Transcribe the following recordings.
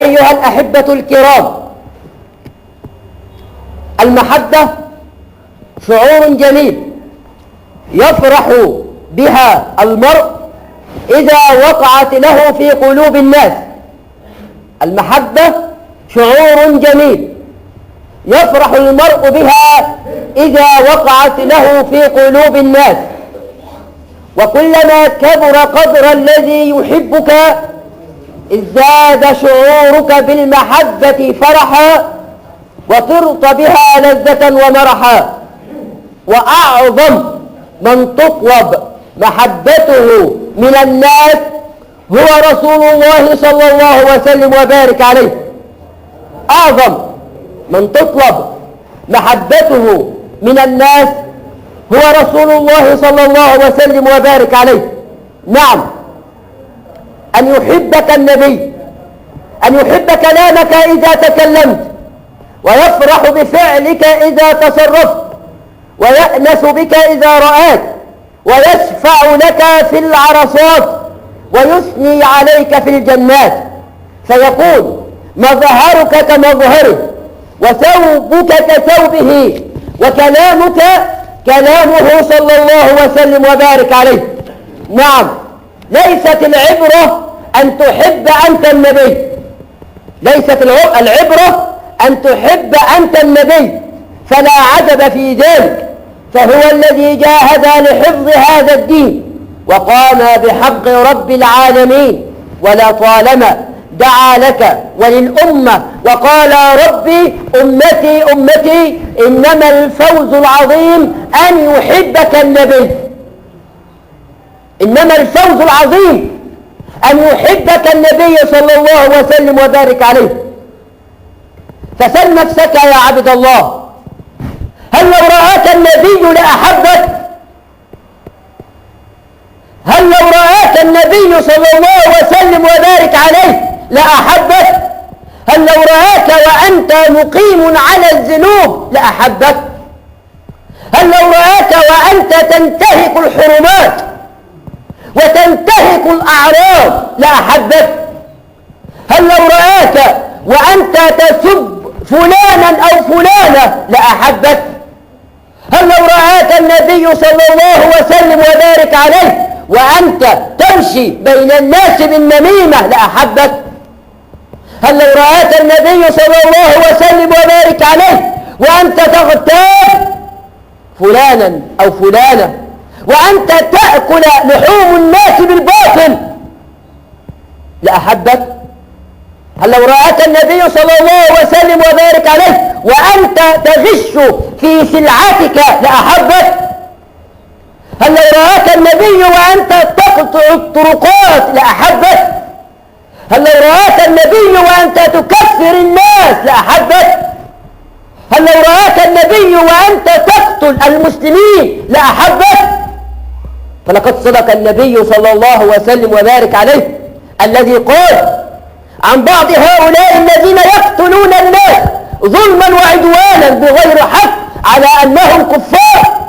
أيها الأحبة الكرام، المحبة شعور جميل يفرح بها المرء إذا وقعت له في قلوب الناس. المحبة شعور جميل يفرح المرء بها إذا وقعت له في قلوب الناس، وكلما كبر قدر الذي يحبك ازداد شعورك بالمحبة فرحا وطرت بها لذة ومرحا. وأعظم من تطلب محبته من الناس هو رسول الله صلى الله وسلم وبارك عليه. أعظم من تطلب محبته من الناس هو رسول الله صلى الله وسلم وبارك عليه. نعم، أن يحبك النبي، أن يحب كلامك إذا تكلمت، ويفرح بفعلك إذا تصرفت، ويأنس بك إذا رآك، ويشفع لك في العرصات، ويثني عليك في الجنات، فيقول مظهرك كمظهره، وثوبك كثوبه، وكلامك كلامه صلى الله وسلم وبارك عليه. نعم، ليست العبرة أن تحب أنت النبي، ليست العبرة أن تحب أنت النبي، فلا عجب في ذلك، فهو الذي جاهد لحفظ هذا الدين وقام بحق رب العالمين، ولا طالما دعا لك وللأمة وقال ربي أمتي أمتي، إنما الفوز العظيم أن يحبك النبي، إنما الفوز العظيم أن يحبك النبي صلى الله وسلم وبارك عليه. فسل نفسك يا عبد الله، هل لو رآك النبي لأحبك؟ هل لو رآك النبي صلى الله وسلم وبارك عليه لأحبك؟ هل لو رآك وأنت مقيم على الذنوب لأحبك؟ هل لو رآك وأنت تنتهك الحرمات وتنتهك الأعراض لأحبك؟ هل لو رآك وأنت تسب فلانا أو فلانة لأحبك؟ هل لو رآك النبي صلى الله وسلم وبارك عليه وأنت تمشي بين الناس بالنميمة لأحبك؟ هل لو رآك النبي صلى الله وسلم وبارك عليه وأنت تغتاب فلانا أو فلانة، وأنت تأكل لحوم الناس بالباطل لأحبك؟ هل لو رآك النبي صلى الله وسلم وبارك عليه وأنت تغش في سلعتك لأحبك؟ هل لو رآك النبي وأنت تقطع الطرقات لأحبك؟ هل لو رآك النبي وأنت تكفر الناس لأحبك؟ هل لو رآك النبي وأنت تقتل المسلمين لأحبك؟ فلقد صدق النبي صلى الله وسلم وبارك عليه الذي قال عن بعض هؤلاء الذين يقتلون الناس ظلما وعدوانا بغير حق على أنهم كفار،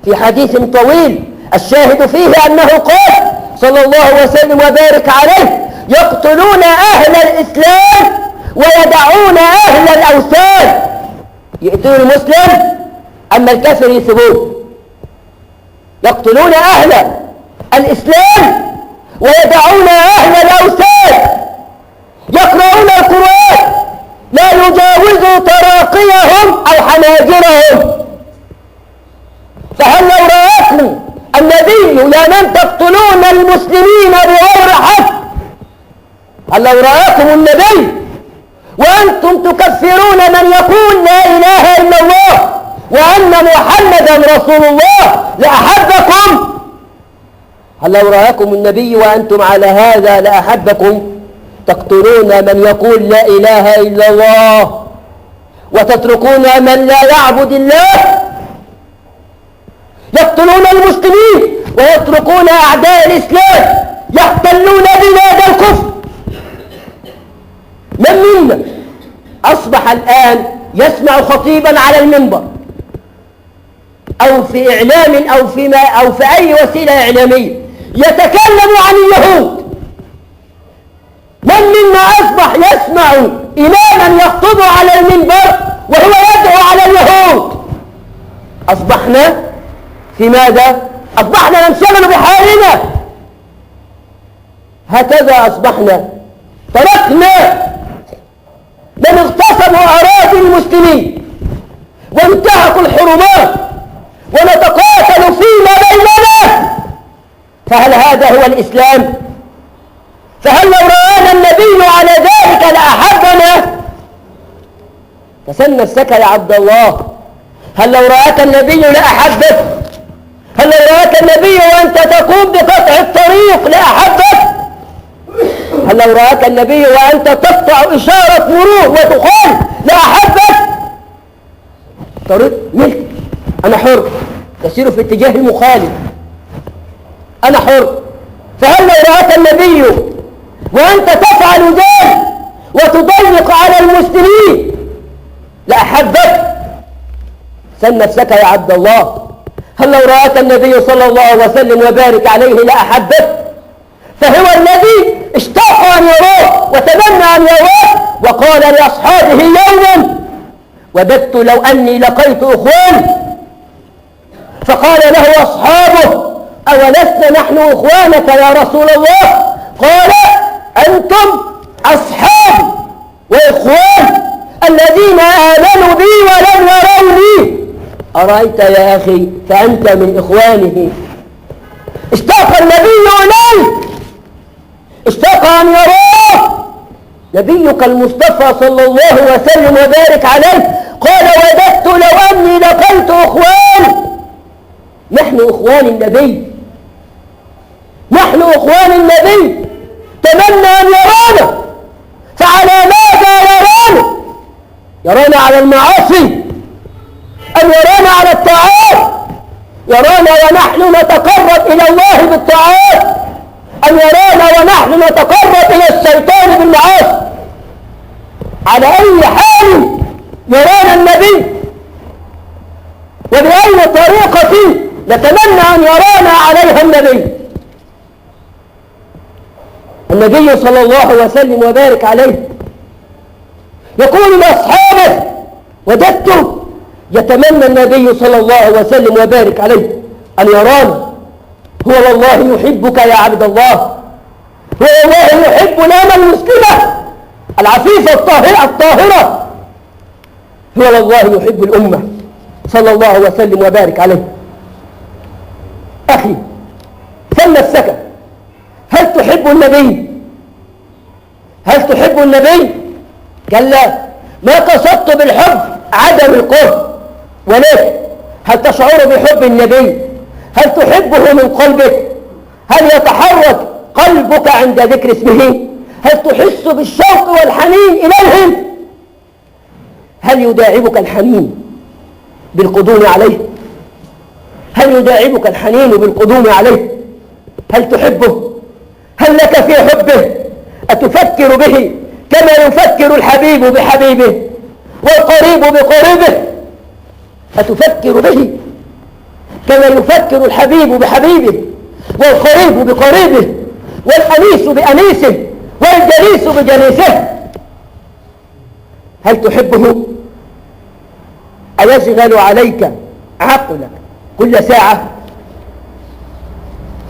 في حديث طويل الشاهد فيه أنه قال صلى الله وسلم وبارك عليه يقتلون أهل الإسلام ويدعون أهل الأوثان. يقتلون المسلم أما الكافر يسيبوه. يقتلون أهل الإسلام ويدعون أهل الأوثان، يقرؤون القرآن لا يجاوز تراقيهم أو حناجرهم. فهل لو رأيتم النبي لمن تقتلون المسلمين بغير حق، هل لو رأيتم النبي وأنتم تكفرون من يقول لا إله إلا الله وأن محمدا رسول الله لأحبكم؟ هل لو رأيكم النبي وأنتم على هذا لأحبكم؟ تقتلون من يقول لا إله إلا الله وتتركون من لا يعبد الله. يقتلون المسلمين ويتركون أعداء الإسلام يحتلون بلاد الكفر. من منا أصبح الآن يسمع خطيبا على المنبر أو في إعلام أو في أي وسيلة إعلامية يتكلم عن اليهود؟ من أصبح يسمع إماما يخطب على المنبر وهو يدعو على اليهود. أصبحنا في ماذا؟ أصبحنا ننشغل بحالنا. هكذا أصبحنا. تركنا من اغتصبوا أراضي المسلمين وانتهكوا الحرمات ونتقاتل فيما بيننا. فهل هذا هو الإسلام؟ فهل لو رآنا النبي على ذلك لأحبنا؟ فسل نفسك يا عبد الله، هل لو رآك النبي لأحبك؟ هل لو رآك النبي وأنت تقوم بقطع الطريق لأحبك؟ هل لو رآك النبي وأنت تقطع إشارة مرور وتخالف لأحبك؟ طريق ملك، أنا حر، تسير في اتجاه المخالف، أنا حر. فهل لو رآك النبي وأنت تفعل ذلك وتضيق على المسلمين لأحبك؟ سل نفسك يا عبد الله، هل لو رآك النبي صلى الله عليه وسلم وبارك عليه لأحبك؟ فهو الذي اشتاق أن يراه وتمنى أن يراه، وقال لأصحابه يوما: وددت لو أني لقيت إخواني. فقال له أصحابه: أولسنا نحن إخوانك يا رسول الله؟ قال: أنتم أصحابي وإخواني الذين آمنوا بي ولم يروني. أرأيت يا أخي، فأنت من إخوانه. اشتاق النبي إليه، اشتاق أن يراه. نبيك المصطفى صلى الله وسلم وبارك عليه قال: وددت لو أني لقيت إخواني. نحن إخوان النبي، نحن إخوان النبي. تمنى أن يرانا، فعلى ماذا يرانا؟ يرانا على المعاصي أم يرانا على الطاعات؟ يرانا ونحن نتقرب إلى الله بالطاعات أم يرانا ونحن نتقرب إلى الشيطان بالمعاصي؟ على أي حال يرانا النبي وبأي طريقة نتمنى أن يرانا عليها النبي. النبي صلى الله وسلم وبارك عليه يقول لأصحابه: وددت، يتمنى النبي صلى الله وسلم وبارك عليه أن يرانا. هو والله يحبك يا عبد الله، هو والله يحب لنا المسلمة العفيفة الطاهرة. هو والله يحب الأمة صلى الله وسلم وبارك عليه. أخي، سل نفسك، هل تحب النبي؟ هل تحب النبي؟ كلا، ما قصدت بالحب عدم القرب، ولكن هل تشعر بحب النبي؟ هل تحبه من قلبك؟ هل يتحرك قلبك عند ذكر اسمه؟ هل تحس بالشوق والحنين إليه؟ هل يداعبك الحنين بالقدوم عليه؟ هل يداعبك الحنين بالقدوم عليه؟ هل تحبه؟ هل لك في حبه؟ أتفكر به كما يفكر الحبيب بحبيبه والقريب بقريبه؟ أتفكر به كما يفكر الحبيب بحبيبه والقريب بقريبه والأنيس بأنيسه والجليس بجليسه؟ هل تحبه؟ أيشغل عليك عقلك كل ساعة؟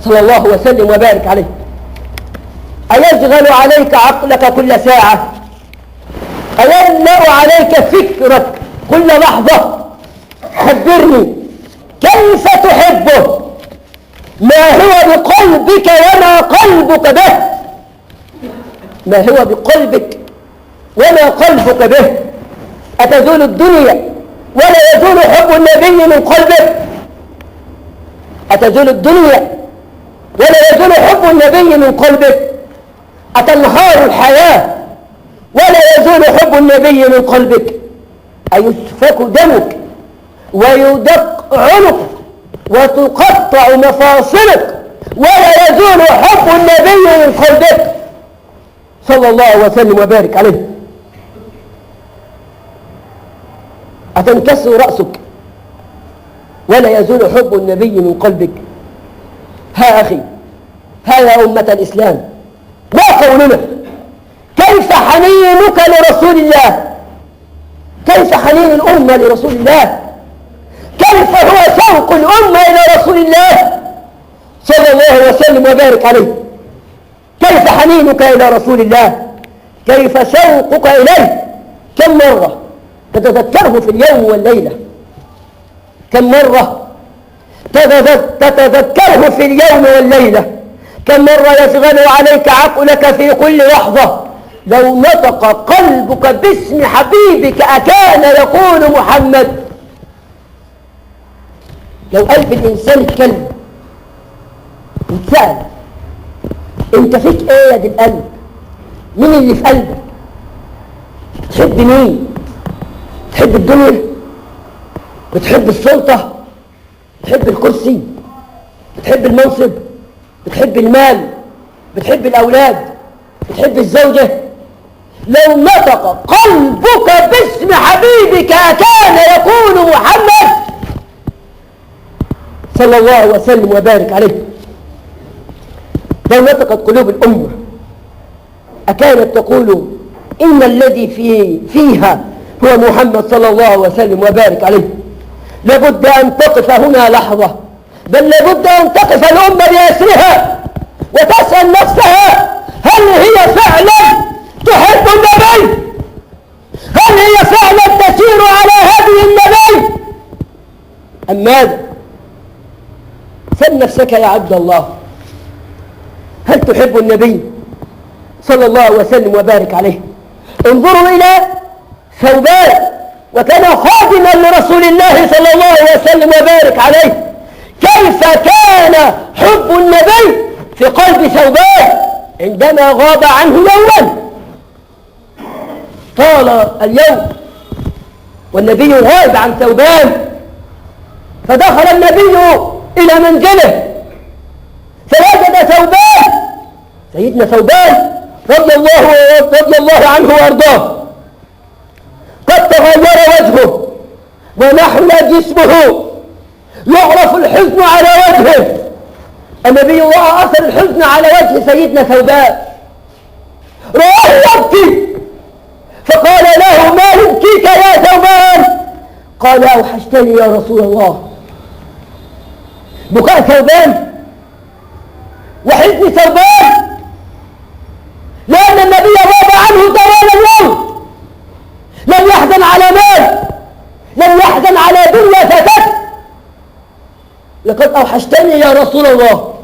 صلى الله وسلم وبارك عليه. أيشغل عليك عقلك كل ساعة؟ أيملأ عليك فكرك كل لحظة؟ خبرني، كيف تحبه؟ ما هو بقلبك وما قلبك به؟ ما هو بقلبك وما قلبك به؟ أتزول الدنيا ولا يزول حب النبي من قلبك؟ أتزول الدنيا ولا يزول حب النبي من قلبك؟ أتنهار الحياة ولا يزول حب النبي من قلبك؟ أيسفك دمك ويدق عنقك وتقطع مفاصلك ولا يزول حب النبي من قلبك صلى الله وسلم وبارك عليه؟ أتنكسر رأسك ولا يزول حب النبي من قلبك؟ ها أخي، ها يا أمة الإسلام، ما قولنا؟ كيف كيف حنينك لرسول الله؟ كيف حنين الأمة لرسول الله؟ كيف هو شوق الأمة إلى رسول الله صلى الله وسلم وبارك عليه؟ كيف حنينك إلى رسول الله؟ كيف شوقك إليه؟ كم مرة تتذكره في اليوم والليلة؟ كم مرة تتذكره في اليوم والليلة؟ كم مرة يشغل عليك عقلك في كل لحظة؟ لو نطق قلبك باسم حبيبك أكان يقول محمد. لو قلب الإنسان اتكلم واتسأل انت فيك ايه يا دي القلب؟ مين اللي في قلبك؟ تحب مين؟ تحب الدنيا؟ بتحب السلطة؟ بتحب الكرسي؟ بتحب المنصب؟ بتحب المال؟ بتحب الأولاد؟ بتحب الزوجة؟ لو نطق قلبك باسم حبيبك أكان يقول محمد صلى الله وسلم وبارك عليه. لو نطقت قلوب الأمة أكانت تقول إن الذي فيها هو محمد صلى الله وسلم وبارك عليه. لابد أن تقف هنا لحظة، بل لابد أن تقف الأمة بأسرها وتسأل نفسها هل هي فعلا تحب النبي؟ هل هي فعلا تسير على هدي النبي أم ماذا؟ سل نفسك يا عبد الله، هل تحب النبي صلى الله وسلم وبارك عليه؟ انظروا إلى ثوبان وكان خادما لرسول الله صلى الله وسلم وبارك عليه. كيف كان حب النبي في قلب ثوبان عندما غاب عنه يوما؟ طال اليوم والنبي غاب عن ثوبان، فدخل النبي إلى منزله فوجد ثوبان، سيدنا ثوبان رضي الله عنه وارضاه، قد تغير وجهه ونحل جسمه، يعرف الحزن على وجهه. النبي رأى أثر الحزن على وجه سيدنا ثوبان، رآه يبكي فقال له ما يبكيك يا ثوبان؟ قال أوحشتني يا رسول الله. بكاء ثوبان وحزن ثوبان لأن النبي غاب عنه طوال اليوم، لم يحزن على مال، لم يحزن على دنيا فاتته. لقد أوحشتني يا رسول الله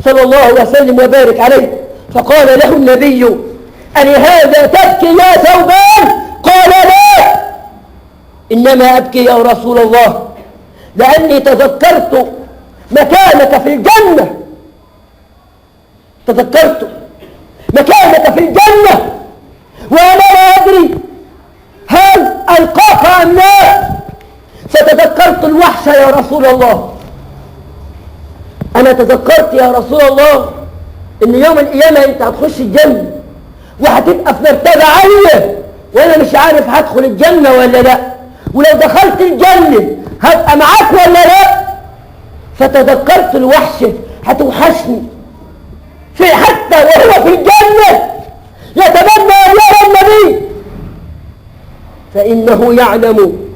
صلى الله وسلم وبارك عليه. فقال له النبي ألهذا تبكي يا ثوبان؟ قال لا، إنما أبكي يا رسول الله لأني تذكرت مكانك في الجنة، تذكرت مكانك في الجنة وأنا لا أدري هل ألقاك أم لا، فتذكرت الوحشة يا رسول الله. أنا تذكرت يا رسول الله إن يوم القيامة أنت هتخش الجنة وهتبقى في مرتبة عالية وأنا مش عارف هدخل الجنة ولا لا، ولو دخلت الجنة هبقى معاك ولا لا. فتذكرت الوحشة هتوحشني في حتى وهو في الجنة يتمنى أن يرى النبي، فإنه يعلم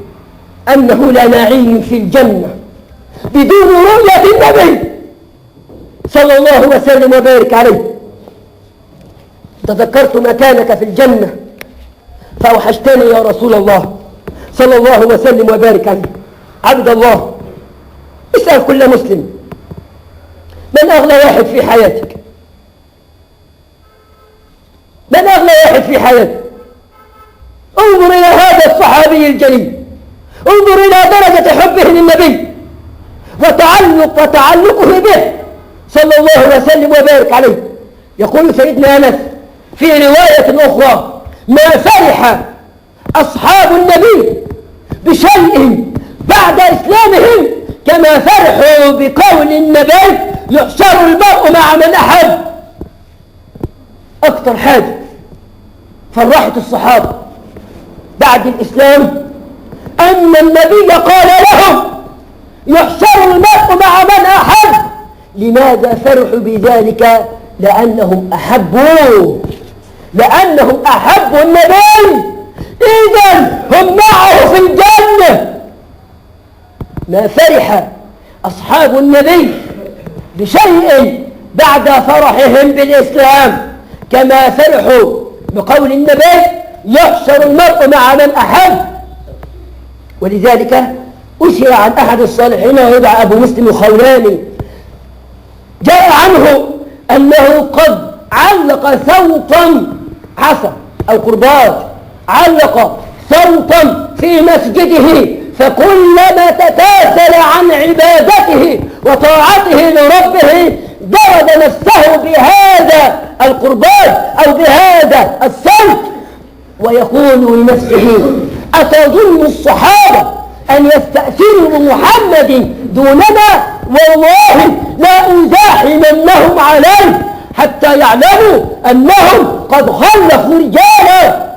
أنه لا نعيم في الجنة بدون رؤية النبي صلى الله وسلم وبارك عليه. تذكرت مكانك في الجنة فأوحشتني يا رسول الله صلى الله وسلم وبارك عليه. عبد الله، اسأل كل مسلم من أغلى واحد في حياتك؟ من أغلى واحد في حياتك؟ انظر إلى هذا الصحابي الجليل، انظر إلى درجة حبه للنبي وتعلقه به صلى الله وسلم وبارك عليه. يقول سيدنا أنس في رواية أخرى ما فرح أصحاب النبي بشيء بعد إسلامهم كما فرحوا بقول النبي يحشر المرء مع من أحب. أكثر حاجة فرحت الصحابة بعد الإسلام أن النبي قال لهم يحشر المرء مع من أحب. لماذا فرحوا بذلك؟ لأنهم أحبوه، لأنهم أحبوا النبي، إذن هم معه في الجنة. ما فرح أصحاب النبي بشيء بعد فرحهم بالإسلام كما فرحوا بقول النبي يحشر المرء مع من أحب. ولذلك أشير عن أحد الصالحين يدعى أبو مسلم الخولاني، جاء عنه أنه قد علق صوتا عصا أو قرباج، علق صوتا في مسجده، فكلما تكاسل عن عبادته وطاعته لربه درد نفسه بهذا القرباج أو بهذا الصوت، ويقول لنفسه أتظن الصحابة أن يستأثروا بمحمد دوننا؟ والله لا أزاحمنهم عليه حتى يعلموا أنهم قد خلفوا رجالا.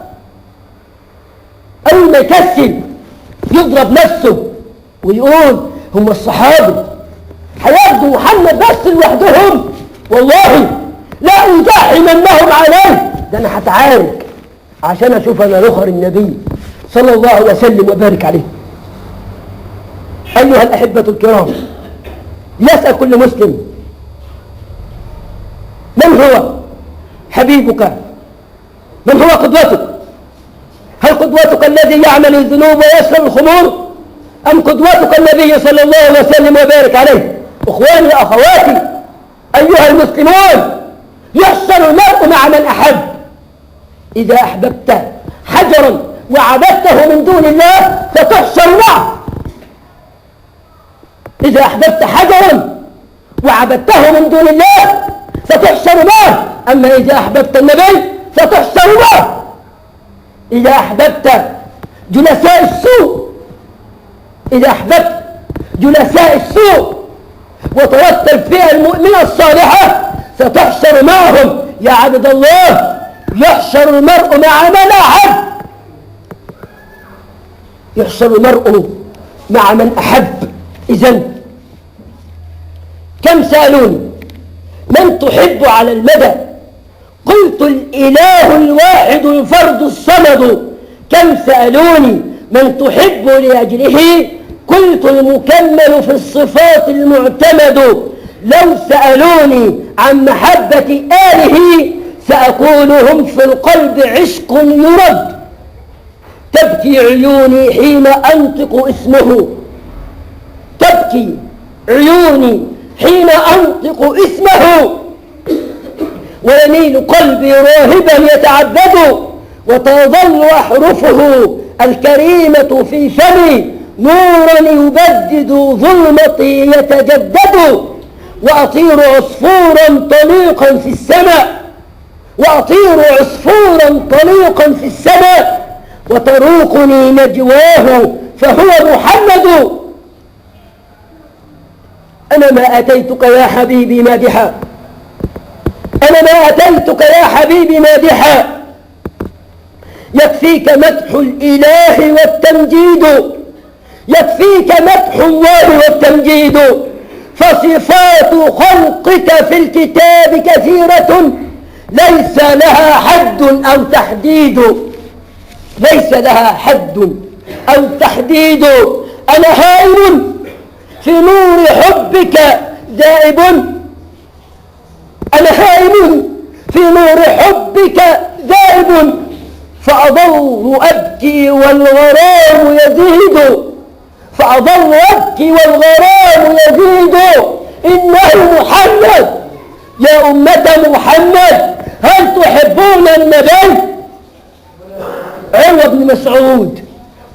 أول ما يكسل يضرب نفسه ويقول هم الصحابة هياخدوا محمد بس لوحدهم، والله لا أزاحمنهم عليه، ده أنا هتعارك عشان أشوف أنا رخر النبي صلى الله عليه وسلم وبارك عليه. أيها الأحبة الكرام، يسأل كل مسلم من هو حبيبك؟ من هو قدوتك؟ هل قدوتك الذي يعمل الذنوب ويشرب الخمور، أم قدوتك النبي صلى الله عليه وسلم وبارك عليه؟ إخواني أخواتي أيها المسلمون، يحشر المرء مع من أحب. إذا أحببت حجرا وعبدته من دون الله فتحشر معه. إذا أحببت حجرا وعبدته من دون الله فتحشر معه، أما إذا أحببت النبي فتحشر معه. إذا أحببت جلساء السوء، إذا أحببت جلساء السوء وتركت الفئة المؤمنة الصالحة ستحشر معهم. يا عبد الله، يحشر المرء مع من أحب، يحشر المرء مع من أحب. إذن كم سألوني من تحب على المدى؟ قلت الإله الواحد الفرد الصمد. كم سألوني من تحب لأجله؟ قلت المكمل في الصفات المعتمد. لو سألوني عن محبة آله سأقول هم في القلب عشق يرد. تبكي عيوني حين أنطق اسمه، تبكي عيوني حين أنطق اسمه، ويميل قلبي راهبا يتعبد، وتظل أحرفه الكريمة في فمي نورا يبدد ظلمتي يتجدد. وأطير عصفورا طليقا في السماء، وأطير عصفورا طليقا في السماء، وتروقني نجواه فهو محمد. أنا ما أتيتك يا حبيبي مادحا، أنا ما أتيتك يا حبيبي مادحا، يكفيك مدح الإله والتمجيد، يكفيك مدح الله والتمجيد. فصفات خلقك في الكتاب كثيرة ليس لها حد أو تحديد، ليس لها حد أو تحديد. أنا هائم في نور حبك دائب، أنا هائم في نور حبك دائب، فأضل أبكي والغرام يزيد، فأضل أبكي والغرام يزيد. إنه محمد، يا أمة محمد هل تحبون النبي؟ عروة بن مسعود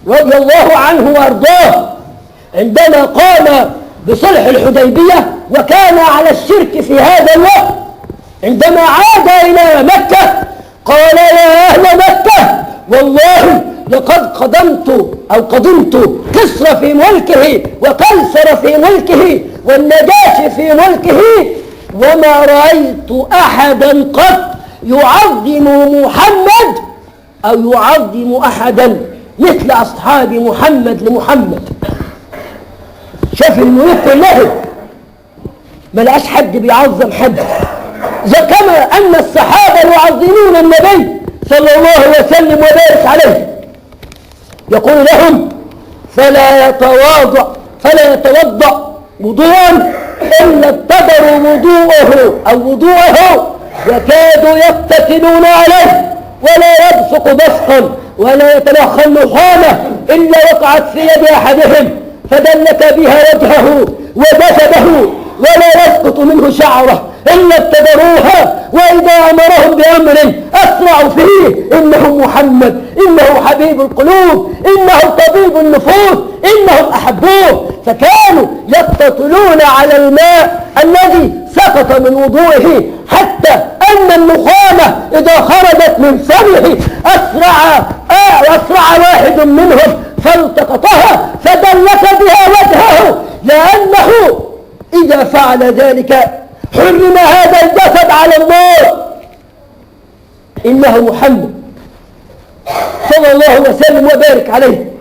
رضي الله عنه وارضاه عندما قام بصلح الحديبية وكان على الشرك في هذا الوقت، عندما عاد إلى مكة قال يا أهل مكة والله لقد قدمت كسرى في ملكه وقيصر في ملكه والنجاشي في ملكه، وما رأيت أحدا قط يعظم محمد أو يعظم أحدا مثل أصحاب محمد لمحمد. شاف الملوك كله ما لقاش حد بيعظم حد كما أن الصحابة يعظمون النبي صلى الله وسلم وبارك عليه، يقول لهم فلا يتوضأ وضوءا إلا ابتدروا وضوءه يكادوا يفتتنون عليه، ولا يبصق بصقا ولا يتلخم نخامة إلا وقعت في يد أحدهم فدلك بها وجهه وجسده، ولا يسقط منه شعره إلا ابتدروها، وإذا أمرهم بأمر أسرعوا فيه، إنه محمد، إنه حبيب القلوب، إنه طبيب النفوس، إنهم أحبوه، فكانوا يقتتلون على الماء الذي سقط من وضوئه، حتى أن النخامة إذا خرجت من فمه أسرع واحد منهم فالتقطها فدلك بها وجهه، لأنه إذا فعل ذلك حرم هذا الجسد على النار. إنه محمد صلى الله وسلم وبارك عليه،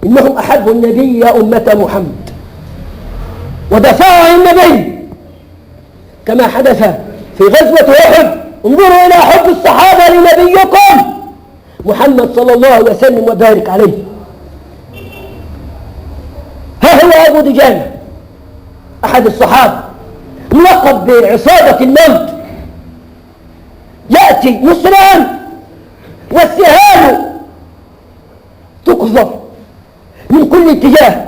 إنهم أحبوا النبي يا أمة محمد ودفعوا عن النبي كما حدث في غزوة أحد. انظروا إلى حب الصحابة لنبيكم محمد صلى الله وسلم وبارك عليه. ها هو أبو دجانة أحد الصحابة ملقب بعصابة الموت، يأتي مسرعا والسهام تقذف من كل اتجاه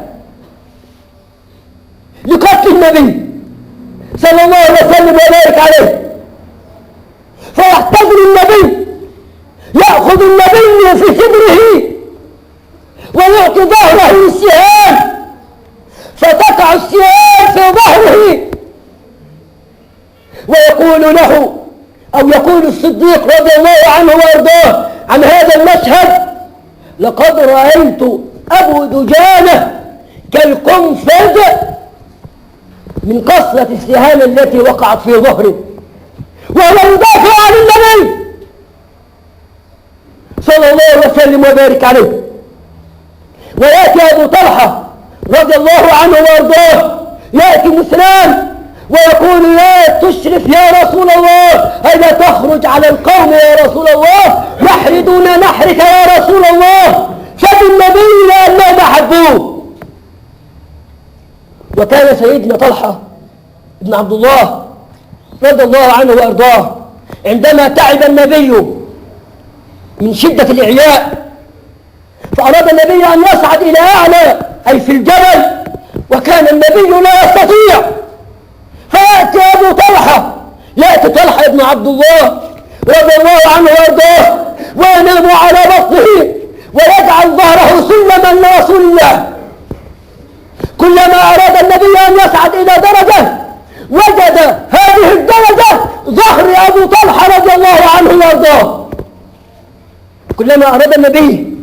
لقتل النبي صلى الله عليه وسلم وبارك عليه، فيحتضن النبي، يأخذ النبي في صدره ويعطي ظهره للسهام، فتقع السهام في ظهره، ويقول له أو يقول الصديق رضي الله عنه وارضاه عن هذا المشهد: لقد رأيت أبو دجانة كالقنفذ من قصلة السهام التي وقعت في ظهره، وهو يدافع عن النبي صلى الله وسلم وبارك عليه. ويأتي أبو طلحة رضي الله عنه وارضاه، يأتي مسلم ويقول: لا تشرف يا رسول الله، ألا تخرج على القوم يا رسول الله يحردون نحرك يا رسول الله، شد النبي لأنهم أحبوه. وكان سيدنا طلحة بن عبد الله رضي الله عنه وارضاه عندما تعب النبي من شدة الإعياء فأراد النبي أن يصعد إلى أعلى أي في الجبل، وكان النبي لا يستطيع، فيأتي أبو طلحة، يأتي طلحة بن عبد الله رضي الله عنه وارضاه وينام على بطنه ويجعل ظهره سلما لرسول الله. كلما أراد النبي أن يصعد إلى درجة وجد هذه الدرجة ظهر أبو طلحة رضي الله عنه وارضاه. كلما أراد النبي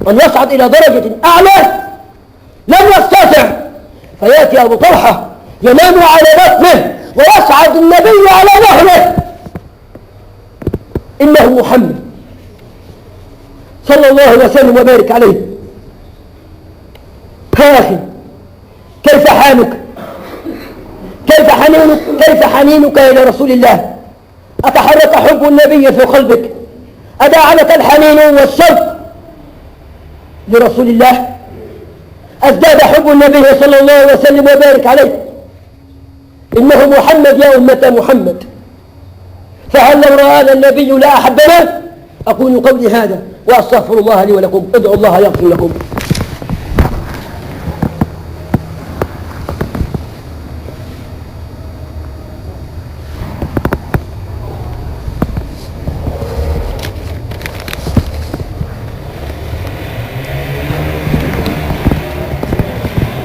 أن يصعد إلى درجة أعلى لم يستطع، فيأتي أبو طلحة ينام على بطنه ويصعد النبي على ظهره. إنه محمد صلى الله وسلم وبارك عليه. يا أخي، كيف حالك؟ كيف حنينك إلى رسول الله؟ أتحرك حب النبي في قلبك؟ أداعلك الحنين والشوق لرسول الله؟ ازداد حب النبي صلى الله عليه وسلم وبارك عليه. إنه محمد يا أمة محمد، فهل لو رآنا النبي لا أحبنا؟ أقول قولي هذا وأستغفر الله لي ولكم، ادعوا الله يغفر لكم.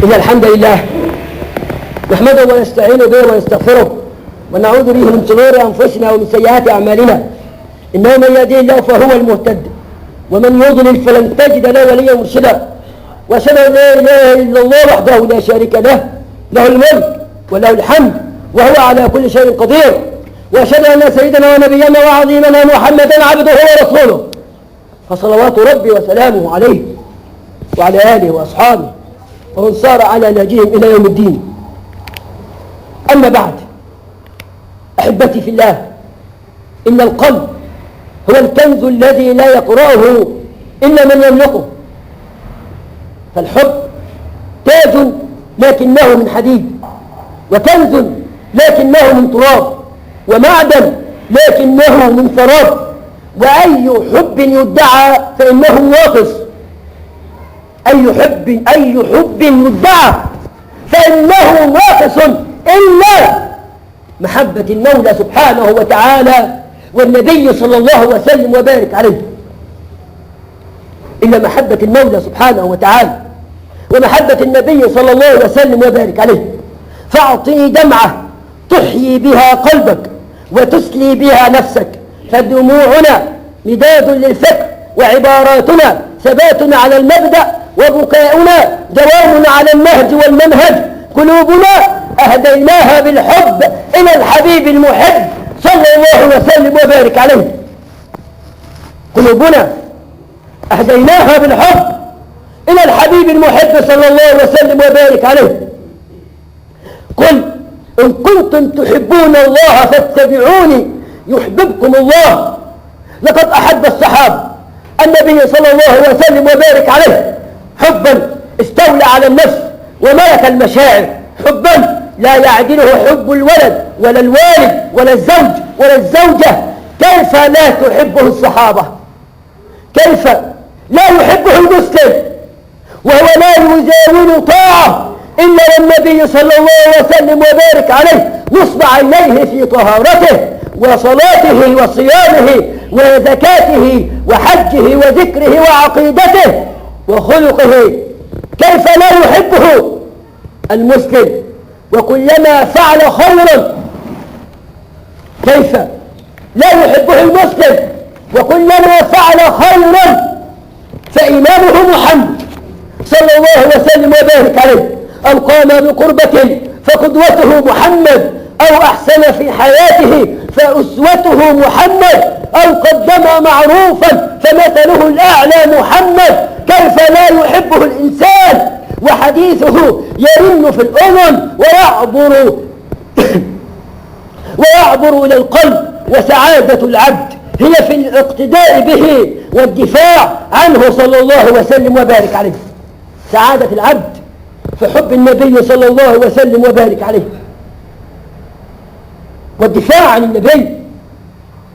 إن الحمد لله نحمده ونستعين به ونستغفره ونعوذ به من شرور أنفسنا ومن سيئات أعمالنا، إنه من يهديه الله فهو المهتد ومن يضلل فلن تجد له وليا مرشدا، وأشهد أن لا إله إلا الله وحده لا شريك له، له الملك وله الحمد وهو على كل شيء قدير، وأشهد أن سيدنا ونبينا وعظيمنا محمدا عبده ورسوله، فصلوات ربي وسلامه عليه وعلى آله وأصحابه ومن سار على نهجهم إلى يوم الدين. أما بعد، فإن أصدق الحديث كتاب الله، وخير الهدي هدي محمد صلى الله عليه وسلم، وشر الأمور محدثاتها، وكل محدثة بدعة، وكل بدعة ضلالة، وكل ضلالة في النار. أما بعد، أحبتي في الله، إن القلب هو الكنز الذي لا يقرأه إلا من يملكه. فالحب تاج لكنه من حديد، وكنز لكنه من تراب، ومعدن لكنه من ثراب. وأي حب يدعى فإنه ناقص. أي حب يدعى فإنه ناقص إلا محبة المولى سبحانه وتعالى والنبي صلى الله وسلم وبارك عليه. إلا محبة المولى سبحانه وتعالى ومحبة النبي صلى الله وسلم وبارك عليه. فأعطني دمعة تحيي بها قلبك وتسلي بها نفسك، فدموعنا مداد للفكر، وعباراتنا ثبات على المبدأ، وبكاؤنا دوام على النهج والمنهج. قلوبنا أهديناها بالحب إلى الحبيب المحب صلى الله وسلم وبارك عليه. قلوبنا أهديناها بالحب إلى الحبيب المحب صلى الله وسلم وبارك عليه. قل إن كنتم تحبون الله فاتبعوني يحببكم الله. لقد أحب الصحابة النبي صلى الله وسلم وبارك عليه حبا استولى على النفس وملك المشاعر، حبا لا يعدله حب الولد ولا الوالد ولا الزوج ولا الزوجة. كيف لا تحبه الصحابة؟ كيف لا يحبه المسلم وهو لا يزاول طاعة إلا والنبي صلى الله وسلم وبارك عليه نصب عينيه في طهارته وصلاته وصيامه وزكاته وحجه وذكره وعقيدته وخلقه؟ كيف لا يحبه المسلم وكلما فعل خيرا؟ كيف لا يحبه المسلم وكلما فعل خيرا؟ فإمامه محمد صلى الله وسلم وبارك عليه أو قام بقربة فقدوته محمد، أو أحسن في حياته فأسوته محمد، أو قدم معروفا فمثله الأعلى محمد. كيف لا يحبه الإنسان وحديثه يرن في الأذن ويعبر إلى القلب؟ وسعادة العبد هي في الاقتداء به والدفاع عنه صلى الله وسلم وبارك عليه. سعادة العبد في حب النبي صلى الله وسلم وبارك عليه والدفاع عن النبي.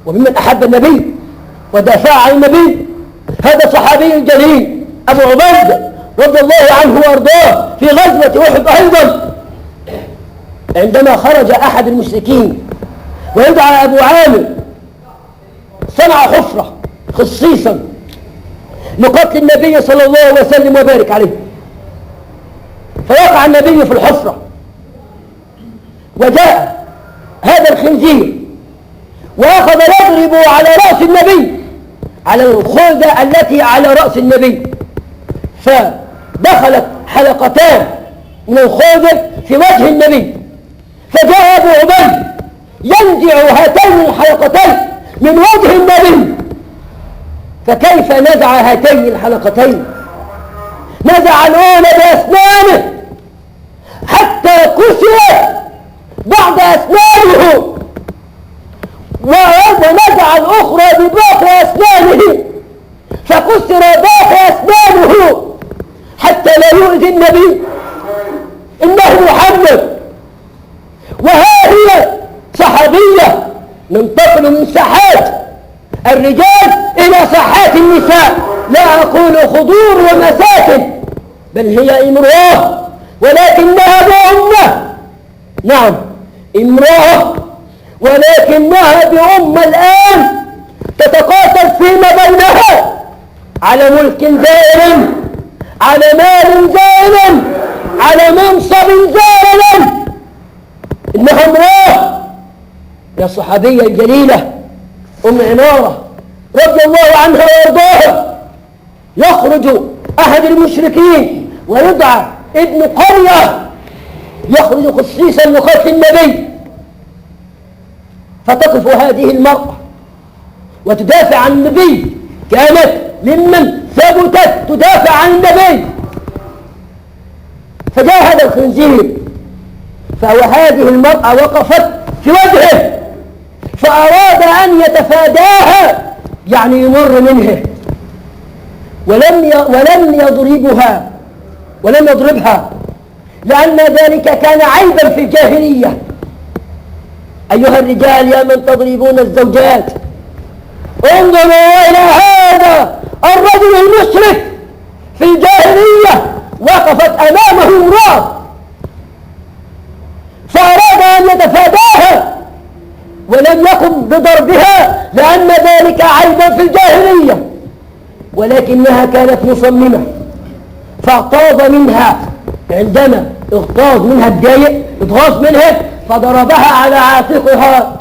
وممن أحب النبي ودافع عن النبي هذا الصحابي الجليل أبو عبيدة رضي الله عنه وأرضاه في غزوة أحد أيضا، عندما خرج أحد المشركين ويدعى أبو عامر صنع حفرة خصيصا لقتل النبي صلى الله وسلم وبارك عليه. فوقع النبي في الحفرة وجاء هذا الخنزير وأخذ يضرب على رأس النبي، على الخردة التي على رأس النبي، فدخلت حلقتان من الخردة في وجه النبي، فجاء أبو عبيد ينزع هاتين الحلقتين من وجه النبي. فكيف نزع هاتين الحلقتين؟ نزع الأولى بأسنانه حتى كسرت بعض أسنانه، ونزع الأخرى بباقي أسنانه فكسر باقي أسنانه حتى لا يؤذي النبي. إنه محمد. وها هي صحابية ننتقل من ساحات الرجال إلى ساحات النساء، لا أقول خضور ومساكن، بل هي امرأة ولكنها بأمة. نعم امرأة ولكنها بأمة الآن تتقاتل فيما بينها على ملك زائر، على مال زائر، على منصب زائر. إنها امرأة يا صحابية الجليلة أم عمارة رضي الله عنها وارضاها. يخرج أحد المشركين ويدعى ابن قرية، يخرج خصيصا لقتل النبي، فتقف هذه المرأة وتدافع عن النبي، كانت ممن ثبتت تدافع عن النبي. فجاء هذا الخنزير، فهذه المرأة وقفت في وجهه فأراد أن يتفاداها، يعني يمر منها، ولم يضربها، لأن ذلك كان عيبا في الجاهلية. أيها الرجال يا من تضربون الزوجات، انظروا إلى هذا الرجل المشرك في الجاهلية، وقفت أمامه امرأة فأراد أن يتفاداها ولم يقم بضربها لأن ذلك عيبا في الجاهلية، ولكنها كانت مصممة فاغتاظ منها. عندما اغتاظ منها الضايق اتغاظ منها فضربها على عاتقها.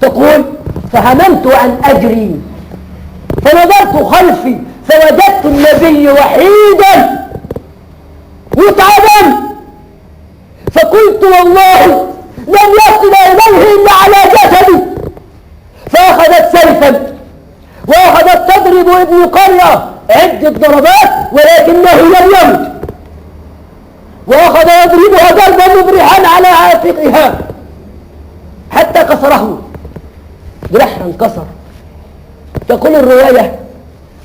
تقول فهممت أن أجري فنظرت خلفي فوجدت النبي وحيدا متعبا، فقلت والله لم يصل إليه إلا على جسدي، فأخذت سيفا وأخذت تضرب ابن قرية عدة ضربات ولكنه لم يمت، وأخذ يضربها ضربا مبرحا على عاتقها حتى كسره، جرحها انكسر. تقول الرواية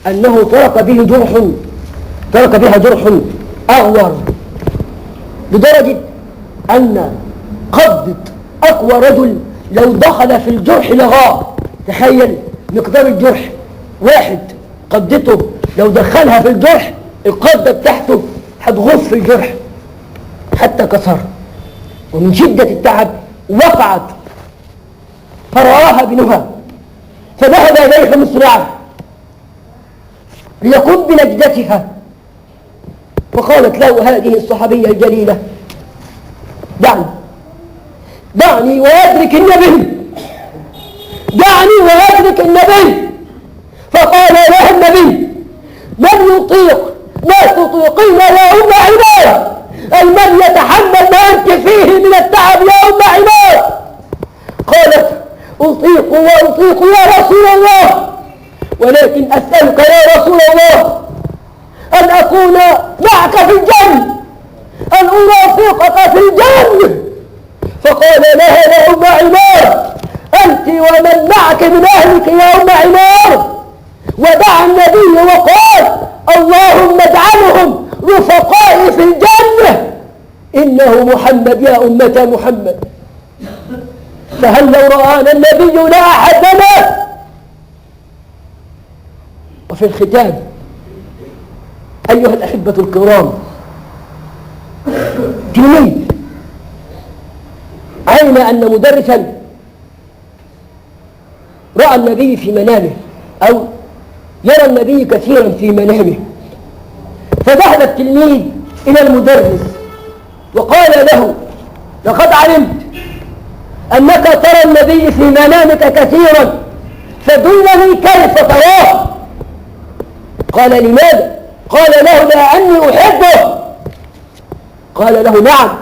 أنه ترك بها جرح أغور، لدرجة أن قبضة أقوى رجل لو دخل في الجرح لغاه. تخيل مقدار الجرح، واحد قبضته لو دخلها في الجرح القبضة بتاعته هتغص في الجرح حتى كسر، ومن شدة التعب وقعت فرآها ابنها فذهب إليها مسرعا ليقوم بنجدتها، فقالت له هذه الصحابية الجليلة دعني وأدرك النبي. فقال لها النبي من يطيق ما تطيقين يا أم عمار، أي من يتحمل ما أنت فيه من التعب يا أم عمار؟ قالت أطيق يا رسول الله، ولكن أسألك يا رسول الله أن أكون معك في الجنة، أن أرافقك في الجنة. فقال لها يا أم عمار أنت ومن معك من أهلك يا أم عمار، ودعا النبي وقال اللهم اجعلهم رفقائي في الجنة، إنه محمد يا أمة محمد. فهل لو رآنا النبي لا أحدنا؟ وفي الختام أيها الأحبة الكرام، تلميذ علم أن مدرسا رأى النبي في منامه أو يرى النبي كثيرا في منامه، فذهب التلميذ إلى المدرس وقال له لقد علمت أنك ترى النبي في منامك كثيرا، فدلني كيف تراه. قال لماذا؟ قال له لأني أحبه. قال له نعم.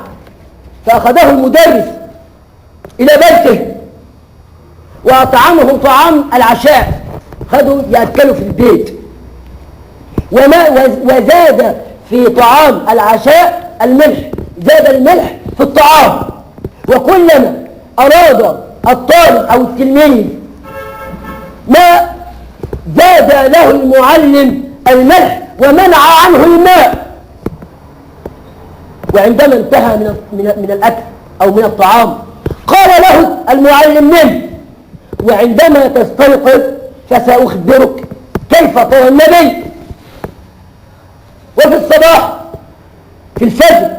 فأخذه المدرس إلى بيته وأطعمهم طعام العشاء، خذوا يأكلوا في البيت، وزاد في طعام العشاء الملح، زاد الملح في الطعام. وكلما أراد الطالب أو التلميذ ما زاد له المعلم الملح ومنع عنه الماء. وعندما انتهى من الأكل أو من الطعام قال له المعلم نم، وعندما تستيقظ فسأخبرك كيف ترى النبي. وفي الصباح في الفجر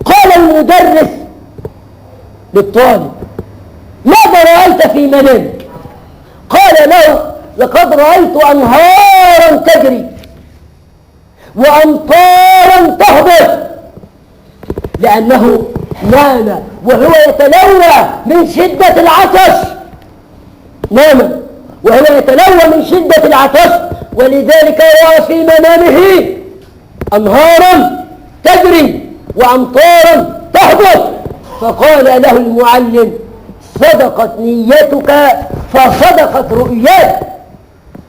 قال المدرس للطالب ماذا رأيت في منامك؟ قال له لقد رأيت أنهارا تجري وأمطارا تهبط، لأنه نام وهو يتلوى من شدة العطش، نام وهو يتلوى من شدة العطش، ولذلك رأى في منامه أنهارا تجري وأمطارا تهبط. فقال له المعلم صدقت نيتك فصدقت رؤياك،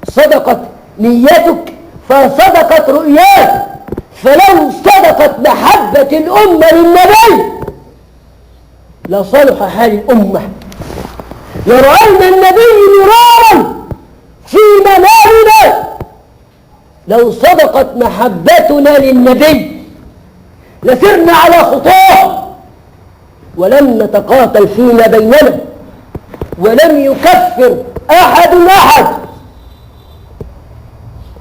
صدقت نيتك فصدقت رؤياك. فلو صدقت محبة الأمة للنبي لصلح حال الأمة، لرأينا النبي مرارا في منامنا. لو صدقت محبتنا للنبي لسرنا على خطاه ولم نتقاتل فيما بيننا ولم يكفر أحد أحد.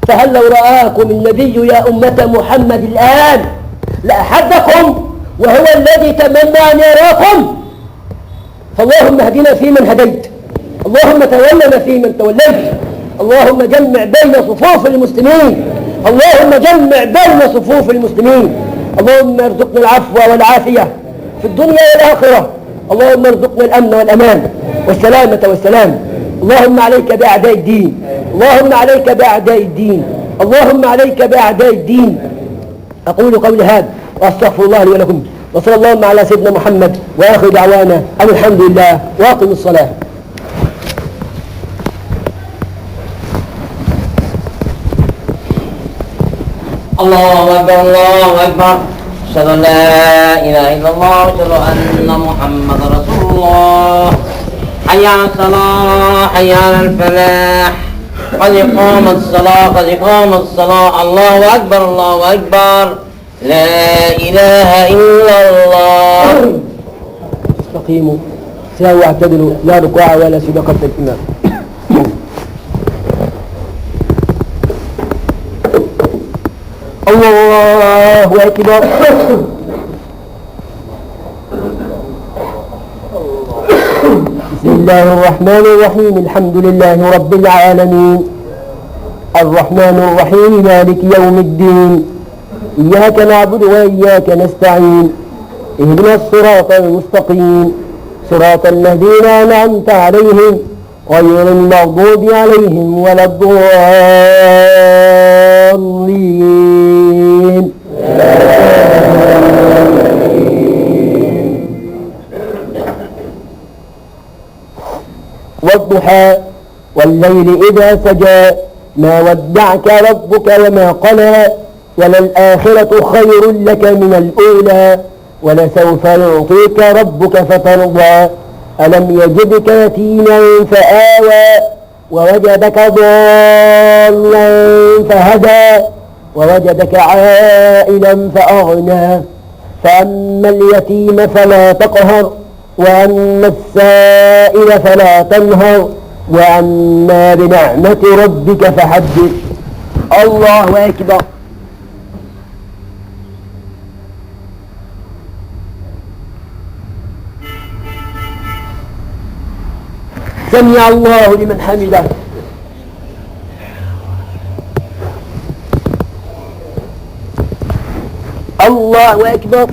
فهل لو رآكم النبي يا أمة محمد الآن لأحبكم وهو الذي تمنى أن يراكم. فاللهم اهدنا فيمن هديت، اللهم تولنا فيمن توليت، اللهم جمع بين صفوف المسلمين، اللهم جمع بين صفوف المسلمين، اللهم ارزقنا العفو والعافية في الدنيا والآخرة، اللهم ارزقنا الأمن والأمان والسلامة والسلام. اللهم عليك بأعداء الدين، اللهم عليك بأعداء الدين، اللهم عليك بأعداء الدين. أقول قولي هذا وأستغفر الله لي ولكم، وصلى اللهم على سيدنا محمد، وآخر دعوانا أن الحمد لله، وأقم الصلاة. الله أكبر الله أكبر، أشهد أن لا إله إلا الله وأشهد أن محمد رسول الله. حي على الصلاة حي على الفلاح، قد قامت الصلاة قد قامت الصلاة. الله أكبر الله أكبر، لا إله إلا الله. استقيموا ساووا واعتدلوا، لا ركوع ولا سجود قبل الإمام. الله أكبر. بسم الله الرحمن الرحيم، الحمد لله رب العالمين، الرحمن الرحيم، مالك يوم الدين، إياك نعبد وإياك نستعين، اهدنا الصراط المستقيم، صراط الذين أنعمت عليهم غير المغضوب عليهم ولا الضالين. والضحى والليل إذا سجى، ما ودعك ربك وما قلى، وللآخرة خير لك من الأولى، ولسوف يعطيك ربك فترضى. ألم يجدك يتيما فآوى، ووجدك ضالا فهدى، ووجدك عائلا فأغنى. فأما اليتيم فلا تقهر، وأما السائل فلا تنهر، وأما بنعمة ربك فحدث. الله أكبر. سمع الله لمن حمده. الله أكبر.